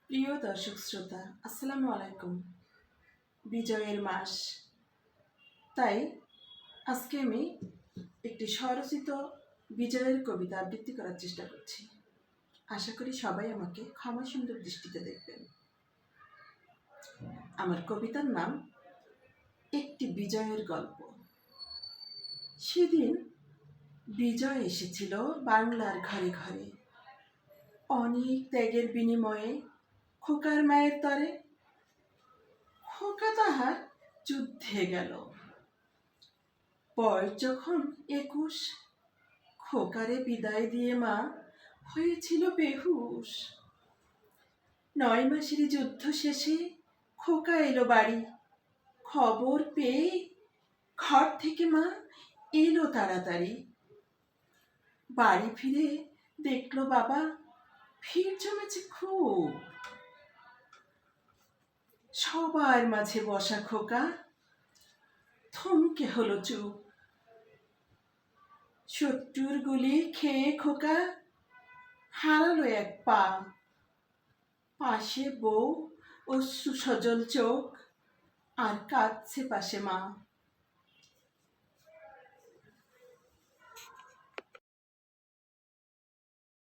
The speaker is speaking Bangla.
প্রিয় দর্শক শ্রোতা, আসসালামু আলাইকুম। বিজয়ের মাস, তাই আজকে আমি একটি স্বরচিত বিজয়ের কবিতা আবৃত্তি করার চেষ্টা করছি। আশা করি সবাই আমাকে ক্ষমা সুন্দর দৃষ্টিতে দেখবেন। আমার কবিতার নাম একটি বিজয়ের গল্প। সেদিন বিজয় এসেছিল বাংলার ঘরে ঘরে, অনেক ত্যাগের বিনিময়ে খোকার মায়ের তরে। খোকা তাহার যুদ্ধে গেল, বয়স যখন 21, খোকারে বিদায় দিয়ে মা হয়েছিল বেহুশ। 9 মাসের যুদ্ধ শেষে খোকা এলো বাড়ি, খবর পেয়ে ঘর থেকে মা এলো তাড়াতাড়ি। বাড়ি ফিরে দেখলো বাবা ভিড় জমেছে খুব, সবার মাঝে বসা খোকা থমকে হলো চুপ। শত্রুর গুলি খেয়ে খোকা হারালো এক পা। পাশে বউ, অশ্রু সজল চোখ, আর কাঁদছে পাশে মা।